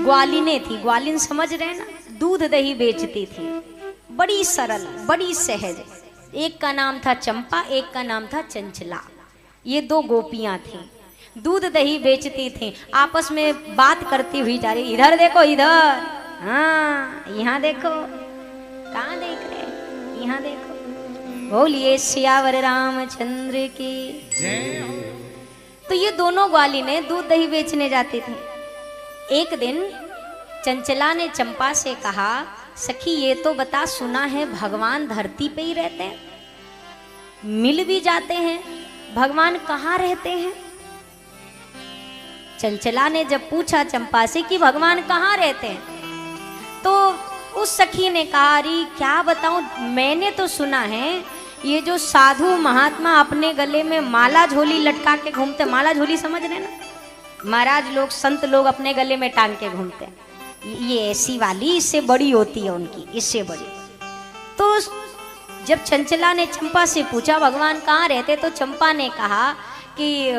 ग्वालिने थी। ग्वालिन समझ रहे हैं ना, दूध दही बेचती थी, बड़ी सरल बड़ी सहज। एक का नाम था चंपा, एक का नाम था चंचला। ये दो गोपियां थी, दूध दही बेचती थी। आपस में बात करती हुई जा रही, इधर देखो इधर, हाँ यहाँ देखो, कहाँ देख रहे, यहाँ देखो। बोलिए सियावर रामचंद्र की जय। तो ये दोनों ग्वालिने दूध दही बेचने जाती थी। एक दिन चंचला ने चंपा से कहा, सखी ये तो बता, सुना है भगवान धरती पे ही रहते हैं, मिल भी जाते हैं, भगवान कहाँ रहते हैं? चंचला ने जब पूछा चंपा से कि भगवान कहाँ रहते हैं, तो उस सखी ने कहा, अरे क्या बताऊं, मैंने तो सुना है ये जो साधु महात्मा अपने गले में माला झोली लटका के घूमते, माला झोली समझ रहे ना, महाराज लोग संत लोग अपने गले में टांग के घूमते हैं, ये ऐसी वाली, इससे बड़ी होती है उनकी, इससे बड़ी। तो जब चंचला ने चंपा से पूछा भगवान कहाँ रहते, तो चंपा ने कहा कि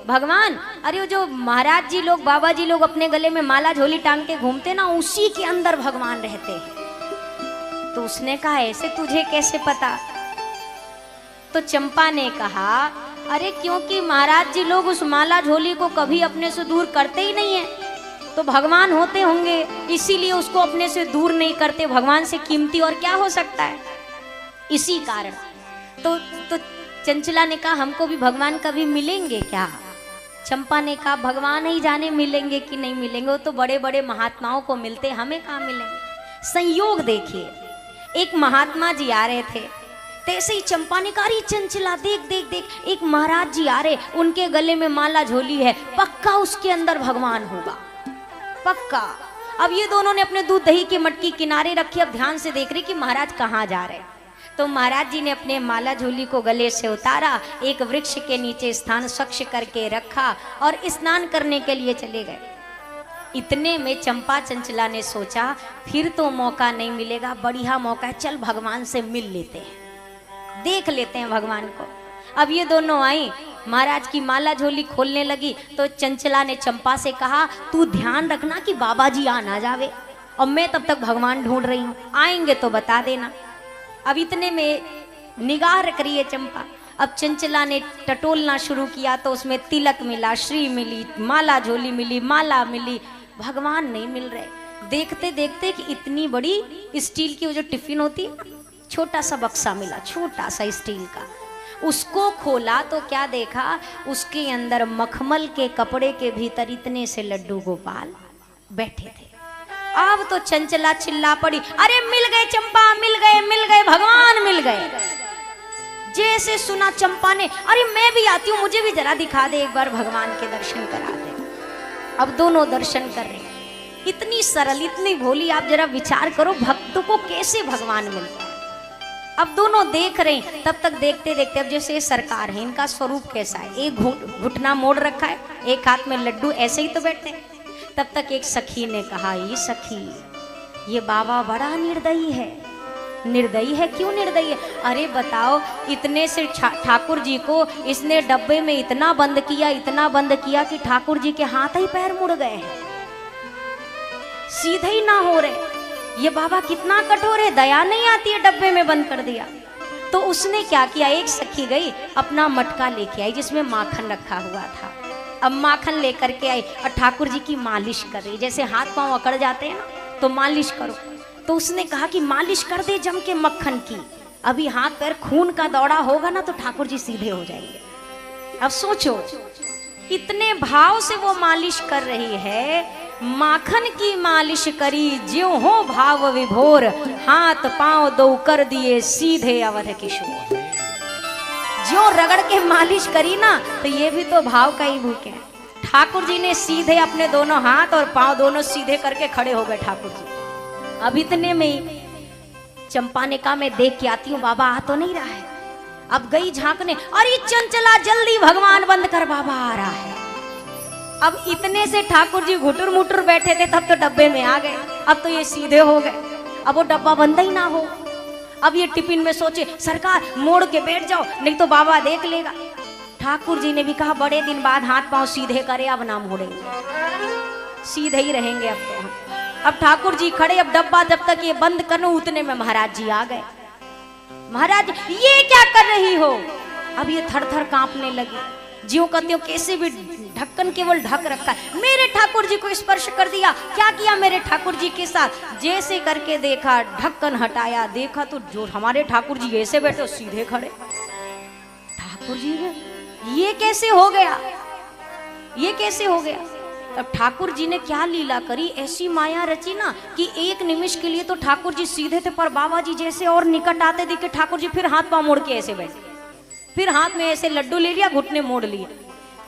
भगवान, अरे वो जो महाराज जी लोग, बाबा जी लोग अपने गले में माला झोली टांग के घूमते ना, उसी के अंदर भगवान रहते हैं। तो उसने कहा, ऐसे तुझे कैसे पता? तो चंपा ने कहा, अरे क्योंकि महाराज जी लोग उस माला झोली को कभी अपने से दूर करते ही नहीं है, तो भगवान होते होंगे, इसीलिए उसको अपने से दूर नहीं करते। भगवान से कीमती और क्या हो सकता है, इसी कारण। तो चंचला ने कहा, हमको भी भगवान कभी मिलेंगे क्या? चंपा ने कहा, भगवान ही जाने मिलेंगे कि नहीं मिलेंगे, वो तो बड़े बड़े महात्माओं को मिलते, हमें कहाँ मिलेंगे। संयोग देखिए, एक महात्मा जी आ रहे थे, तैसे ही चंपा ने कहा, अरे चंचला देख देख देख, एक महाराज जी आ रहे, उनके गले में माला झोली है, पक्का उसके अंदर भगवान होगा, पक्का। अब ये दोनों ने अपने दूध दही की मटकी किनारे रखी, अब ध्यान से देख रही कि महाराज कहाँ जा रहे। तो महाराज जी ने अपने माला झोली को गले से उतारा, एक वृक्ष के नीचे स्थान स्वच्छ करके रखा और स्नान करने के लिए चले गए। इतने में चंपा चंचला ने सोचा, फिर तो मौका नहीं मिलेगा, बढ़िया मौका है, चल भगवान से मिल लेते हैं, देख लेते हैं भगवान को। अब ये दोनों आई, महाराज की माला झोली खोलने लगी, तो चंचला ने चंपा से कहा, तू ध्यान रखना कि बाबा जी आ ना जावे, और मैं तब तक भगवान ढूंढ रही हूँ, आएंगे तो बता देना। अब इतने में निगाह रख रही है चंपा। अब चंचला ने टटोलना शुरू किया, तो उसमें तिलक मिला, श्री मिली, माला झोली मिली, माला मिली, भगवान नहीं मिल रहे। देखते देखते कि इतनी बड़ी स्टील की वो जो टिफिन होती है, छोटा सा बक्सा मिला, छोटा सा स्टील का, उसको खोला तो क्या देखा, उसके अंदर मखमल के कपड़े के भीतर इतने से लड्डू गोपाल बैठे थे। अब तो चंचला चिल्ला पड़ी, अरे मिल गए चंपा, मिल गए भगवान मिल गए। जैसे सुना चंपा ने, अरे मैं भी आती हूँ, मुझे भी जरा दिखा दे, एक बार भगवान के दर्शन करा दे। अब दोनों दर्शन कर रहे हैं, इतनी सरल इतनी भोली, आप जरा विचार करो भक्त को कैसे भगवान मिलता है। अब दोनों देख रहे हैं, तब तक देखते देखते, अब जैसे सरकार है, इनका स्वरूप कैसा है, एक घुटना मोड़ रखा है, एक हाथ में लड्डू, ऐसे ही तो बैठते हैं। तब तक एक सखी ने कहा, ये सखी, ये बाबा बड़ा निर्दयी है। निर्दयी है? क्यों निर्दयी है? अरे बताओ, इतने से ठाकुर जी को इसने डब्बे में इतना बंद किया कि ठाकुर जी के हाथ ही पैर मुड़ गए हैं, सीधे ही ना हो रहे। ये बाबा कितना कठोर है, दया नहीं आती है, डब्बे में बंद कर दिया। तो उसने क्या किया, एक सखी गई, अपना मटका लेके आई जिसमें माखन रखा हुआ था। अब माखन लेकर के आई और ठाकुर जी की मालिश कर रही, जैसे हाथ पांव अकड़ जाते हैं ना, तो मालिश करो। तो उसने कहा कि मालिश कर दे जम के मक्खन की, अभी हाथ पैर खून का दौड़ा होगा ना तो ठाकुर जी सीधे हो जाएंगे। अब सोचो, इतने भाव से वो मालिश कर रही है, माखन की मालिश करी ज्यों हो भाव विभोर, हाथ पांव दो कर दिए सीधे अवध किशोर। ज्यों रगड़ के मालिश करी ना, तो ये भी तो भाव का ही भूख है। ठाकुर जी ने सीधे अपने दोनों हाथ और पांव दोनों सीधे करके खड़े हो गए ठाकुर जी। अब इतने में चंपा ने कहा, मैं देख के आती हूँ, बाबा आ तो नहीं रहा है। अब गई झांकने, अरे चंचला जल्दी भगवान बंद कर, बाबा आ रहा है। अब इतने से ठाकुर जी घुटुर मुटुर बैठे थे, तब तो डब्बे में आ गए, अब तो ये सीधे हो गए, अब वो डब्बा बंद ही ना हो। अब ये टिफिन में सोचे, सरकार मोड़ के बैठ जाओ, नहीं तो बाबा देख लेगा। ठाकुर जी ने भी कहा, बड़े दिन बाद हाथ पांव सीधे करे, अब ना मोड़ेंगे। सीधे ही रहेंगे अब तो हम। अब ठाकुर जी खड़े, अब डब्बा जब तक ये बंद करूं उतने में महाराज जी आ गए। महाराज ये क्या कर रही हो? अब ये थर थर कांपने लगी, ज्यों कहते हो कैसे भी ढक्कन केवल ढक रखा है। मेरे ठाकुर जी को स्पर्श कर दिया, क्या किया मेरे ठाकुर जी के साथ? जैसे करके देखा, ढक्कन हटाया, देखा तो जो हमारे ठाकुर जी ऐसे बैठे सीधे खड़े। ठाकुर जी ये कैसे हो गया, ये कैसे हो गया? तब ठाकुर जी ने क्या लीला करी, ऐसी माया रची ना कि एक निमिष के लिए तो ठाकुर जी सीधे थे, पर बाबा जी जैसे और निकट आते दिखे ठाकुर जी फिर हाथ पांव मोड़ के ऐसे बैठे, फिर हाथ में ऐसे लड्डू ले लिया, घुटने मोड़ लिए।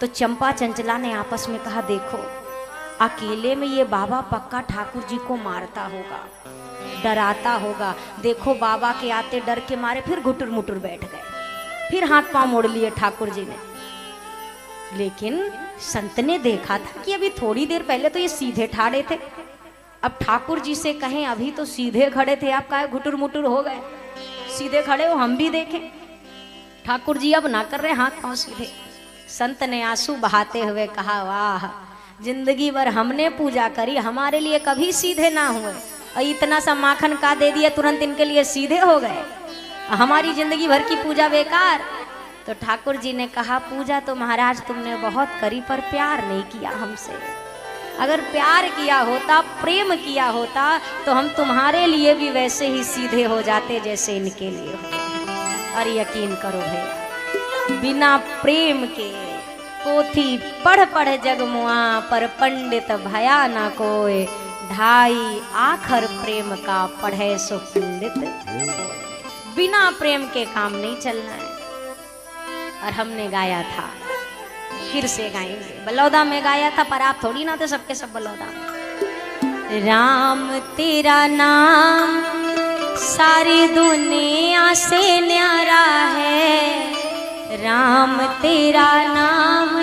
तो चंपा चंचला ने आपस में कहा, देखो अकेले में ये बाबा पक्का ठाकुर जी को मारता होगा, डराता होगा। देखो बाबा के आते डर के मारे फिर घुटुर मुटुर बैठ गए, फिर हाथ पांव मोड़ लिए ठाकुर जी ने। लेकिन संत ने देखा था कि अभी थोड़ी देर पहले तो ये सीधे ठाड़े थे, अब ठाकुर जी से कहें अभी तो सीधे खड़े थे, आप काहे घुटुर मुटुर हो गए? सीधे खड़े हो, हम भी देखें। ठाकुर जी अब ना कर रहे हाथ पांव सीधे। संत ने आंसू बहाते हुए कहा, वाह जिंदगी भर हमने पूजा करी, हमारे लिए कभी सीधे ना हुए, और इतना सा माखन का दे दिया तुरंत इनके लिए सीधे हो गए, हमारी जिंदगी भर की पूजा बेकार। तो ठाकुर जी ने कहा, पूजा तो महाराज तुमने बहुत करी, पर प्यार नहीं किया हमसे। अगर प्यार किया होता, प्रेम किया होता, तो हम तुम्हारे लिए भी वैसे ही सीधे हो जाते जैसे इनके लिए हो। और यकीन करो भैया, बिना प्रेम के पोथी पढ़ पढ़ जगमुआ, पर पंडित भया ना कोय, ढाई आखर प्रेम का पढ़े सो पंडित। बिना प्रेम के काम नहीं चलना है। और हमने गाया था, फिर से गाएंगे, बलौदा में गाया था, पर आप थोड़ी ना थे सबके सब बलौदा। राम तेरा नाम सारी दुनिया से न्यारा है, राम तेरा नाम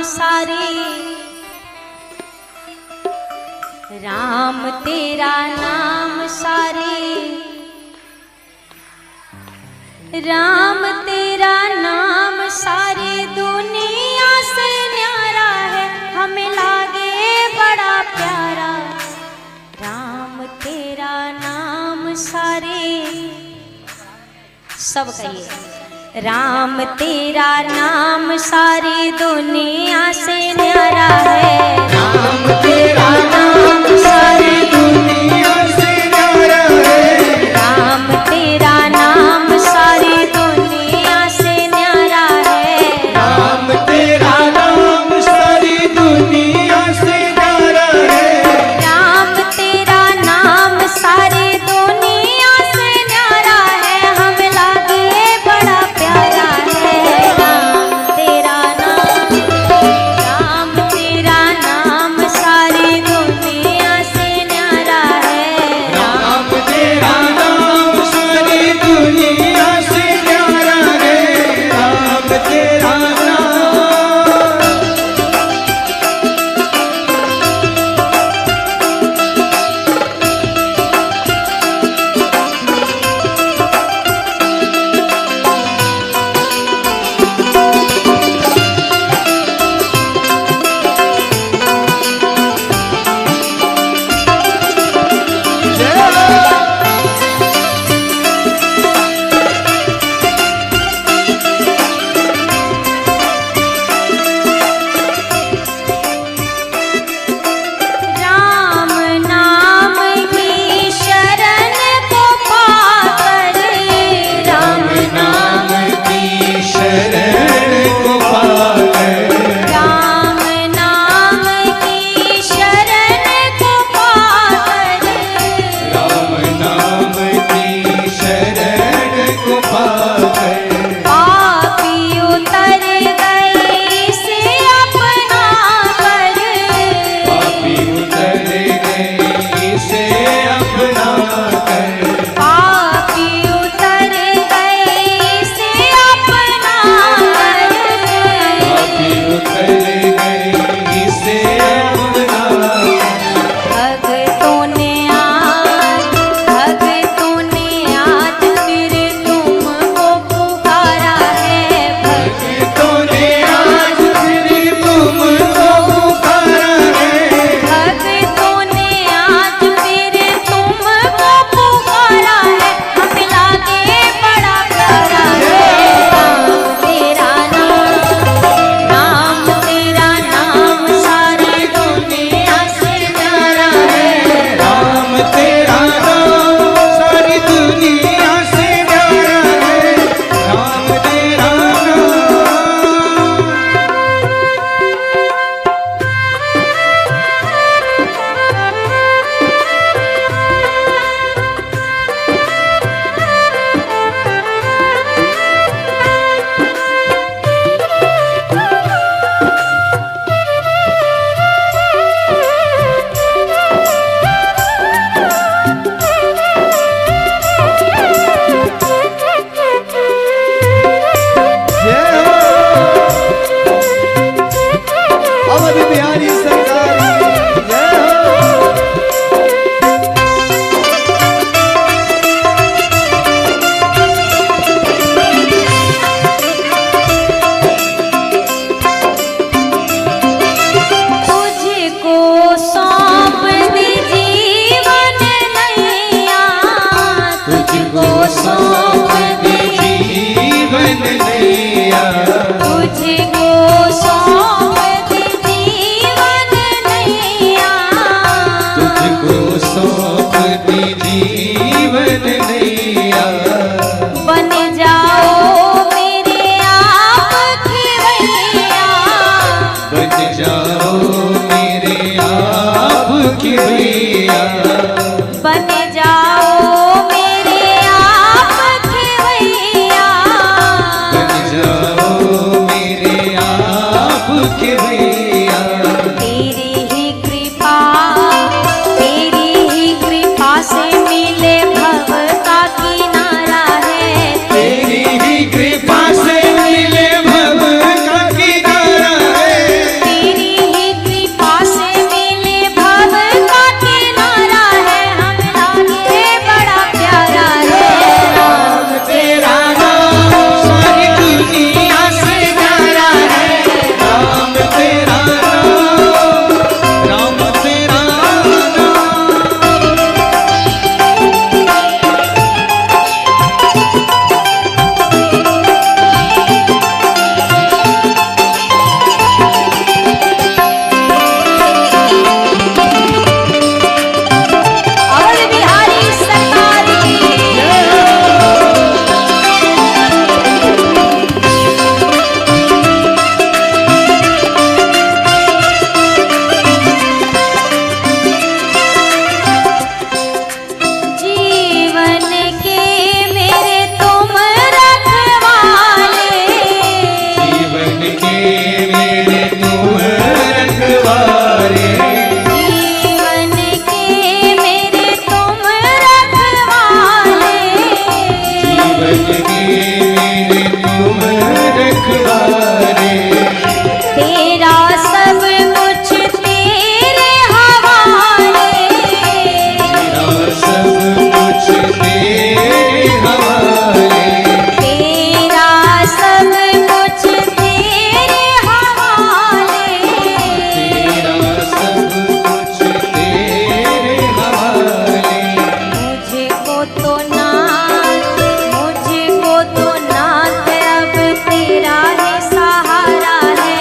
राम तेरा नाम राम तेरा नाम सारी दुनिया से न्यारा है, हमें लागे बड़ा प्यारा, राम तेरा नाम सब कहिए, राम तेरा नाम सारी दुनिया से न्यारा है, राम तेरा नाम सारी दुनिया से न्यारा है, राम तेरा नाम सारी दुनिया से न्यारा है, राम तेरा नाम सारी दुनिया से न्यारा है, राम तेरा नाम सारी दुनिया से न्यारा है, हमें लागे बड़ा प्यारा है, राम तेरा नाम सारी सौंप दी जीवन नैया, तुझको सौंप दी जीवन नैया, तुझको सौंप दी जीवन नैया, तुझको सौंप दी जीवन नैया। बन जाओ मेरे आप खिवैया, बन जाओ मेरे आप की भैया, बन जाओ मेरे आप खिवैया, बन जाओ मेरे आप की भैया। तेरी ही कृपा से मिले भव का किनारा है, तेरी ही कृपा से मिले भव का किनारा है, तेरी ही कृपा से मिले भव का किनारा है, हम लागे बड़ा प्यारा है। राम तेरा नाम सारी दुनिया से न्यारा है, राम तेरा नाम, राम तेरा नाम। अवध बिहारी सरकार की जीवन के मेरे तुम रखवाले, जीवन के मेरे तुम रखवारे, जीवन के मेरे तुम रखवाले, जीवन के मेरे तुम रखवारे। तेरा सब कुछ तेरे हवाले, तेरा सब कुछ तेरे हवाले, तेरा सब कुछ तेरे हवाले, तेरा सब कुछ तेरे हवाले। मुझको तो नाथ अब तेरा ही सहारा है,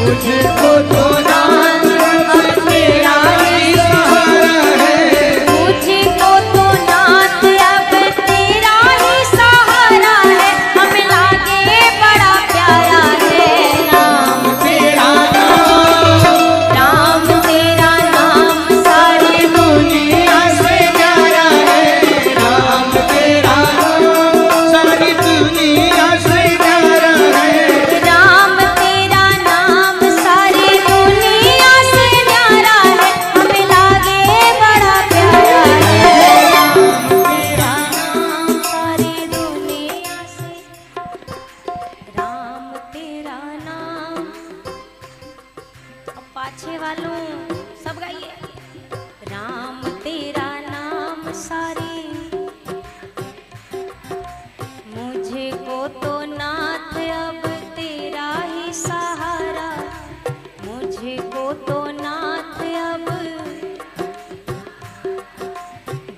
मुझको तो नाथ अब तेरा ही सहारा है, मुझको तो नाथ अब तेरा ही सहारा है, हम लागे बड़ा प्यारा है। राम तेरा राम तेरा नाम सारी दुनिया से न्यारा है, राम तेरा सारी दुनिया से न्यारा है, राम तेरा नाम सारी दुनिया से न्यारा है, हमें लागे बड़ा प्यारा है। राम तेरा नाम सारी दुनिया से, राम तेरा नाम। अब पाछे वालों सब गाइए। राम तेरा नाम सारी, मुझको तो नाथ अब तेरा ही सहारा, मुझको तो नाथ अब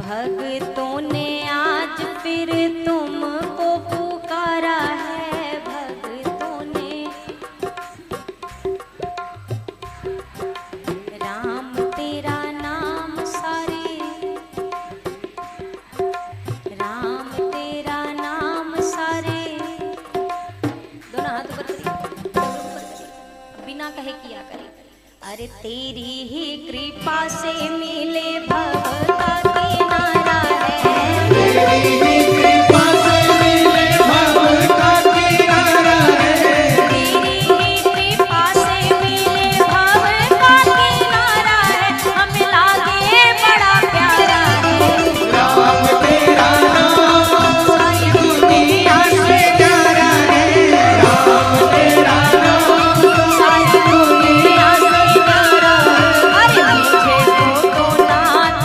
भक्तों ने आज फिर तुमको पुकारा है, भक्तों ने। राम तेरा नाम सारी, राम तेरा नाम सारे। दोनों हाथ ऊपर करिए, बिना कहे किया करें। अरे तेरी ही कृपा से मिले भव का किनारा है, तेरी ही कृपा से मिले भव का किनारा है, तेरी ही कृपा से मिले भव का किनारा है, हम लागे बड़ा प्यारा है। राम तेरा नाम सारी दुनिया से न्यारा है, राम तेरा नाम सारी दुनिया से प्यारा, अरे मुझे तो नाथ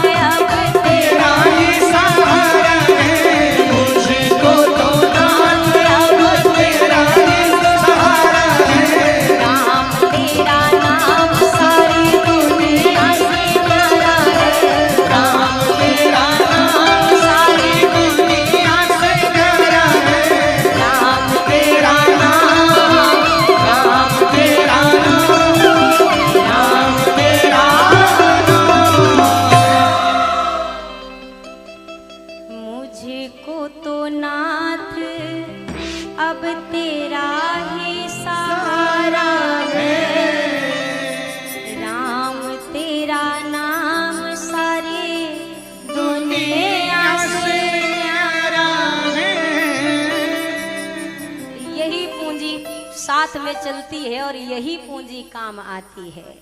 साथ में चलती है और यही पूंजी काम आती है।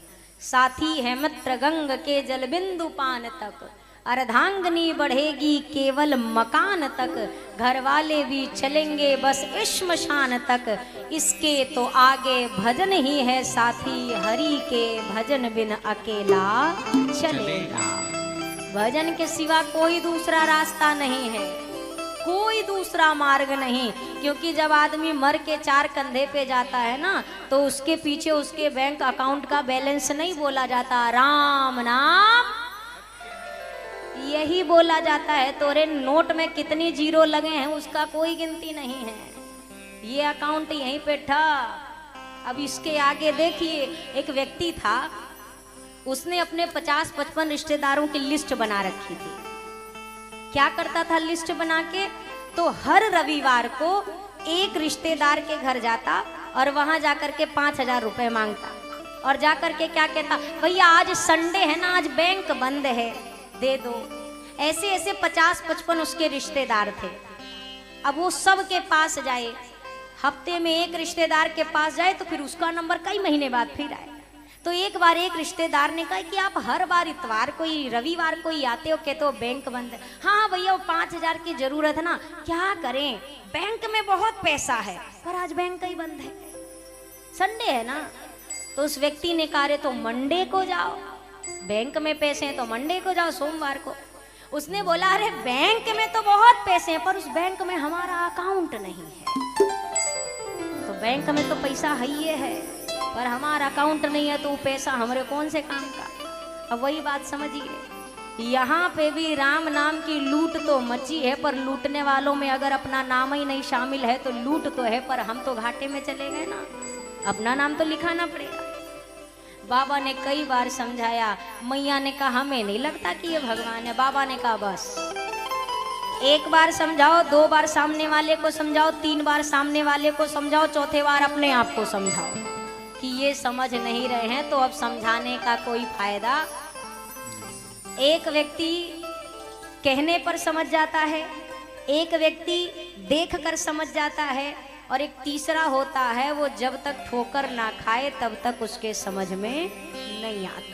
साथी है मित्र गंग के जल बिंदु पान तक, अर्धांगनी बढ़ेगी केवल मकान तक, घर वाले भी चलेंगे बस श्मशान तक, इसके तो आगे भजन ही है साथी, हरि के भजन बिन अकेला चलेगा। भजन के सिवा कोई दूसरा रास्ता नहीं है, कोई दूसरा मार्ग नहीं। क्योंकि जब आदमी मर के चार कंधे पे जाता है ना, तो उसके पीछे उसके बैंक अकाउंट का बैलेंस नहीं बोला जाता, राम नाम यही बोला जाता है। तोरे नोट में कितनी जीरो लगे हैं उसका कोई गिनती नहीं है, ये अकाउंट यहीं पे था। अब इसके आगे देखिए, एक व्यक्ति था, उसने अपने 50-55 रिश्तेदारों की लिस्ट बना रखी थी। क्या करता था लिस्ट बना के? तो हर रविवार को एक रिश्तेदार के घर जाता और वहां जाकर के 5,000 रुपए मांगता और जाकर के क्या कहता, भैया आज संडे है ना, आज बैंक बंद है, दे दो। ऐसे ऐसे 50-55 उसके रिश्तेदार थे। अब वो सब के पास जाए, हफ्ते में एक रिश्तेदार के पास जाए तो फिर उसका नंबर कई महीने बाद फिर आए। तो एक बार एक रिश्तेदार ने कहा कि आप हर बार इतवार को ही रविवार को ही आते हो, कहते हो बैंक बंद है। हाँ भैया, वो 5,000 की जरूरत है ना, क्या करें, बैंक में बहुत पैसा है पर आज बैंक ही बंद है, संडे है ना। तो उस व्यक्ति ने कहा, तो मंडे को जाओ, बैंक में पैसे हैं तो मंडे को जाओ, सोमवार को। उसने बोला, अरे बैंक में तो बहुत पैसे हैं पर उस बैंक में हमारा अकाउंट नहीं है। तो बैंक में तो पैसा ही है पर हमारा अकाउंट नहीं है, तो वो पैसा हमारे कौन से काम का। अब वही बात समझिए, यहाँ पे भी राम नाम की लूट तो मची है, पर लूटने वालों में अगर अपना नाम ही नहीं शामिल है तो लूट तो है, पर हम तो घाटे में चले गए ना, अपना नाम तो लिखाना पड़ेगा। बाबा ने कई बार समझाया, मैया ने कहा हमें नहीं लगता कि ये भगवान है। बाबा ने कहा बस एक बार समझाओ, 2 बार सामने वाले को समझाओ, 3 बार सामने वाले को समझाओ, चौथे बार अपने आप को समझाओ कि ये समझ नहीं रहे हैं तो अब समझाने का कोई फायदा। एक व्यक्ति कहने पर समझ जाता है, एक व्यक्ति देख कर समझ जाता है, और एक तीसरा होता है वो जब तक ठोकर ना खाए तब तक उसके समझ में नहीं आती।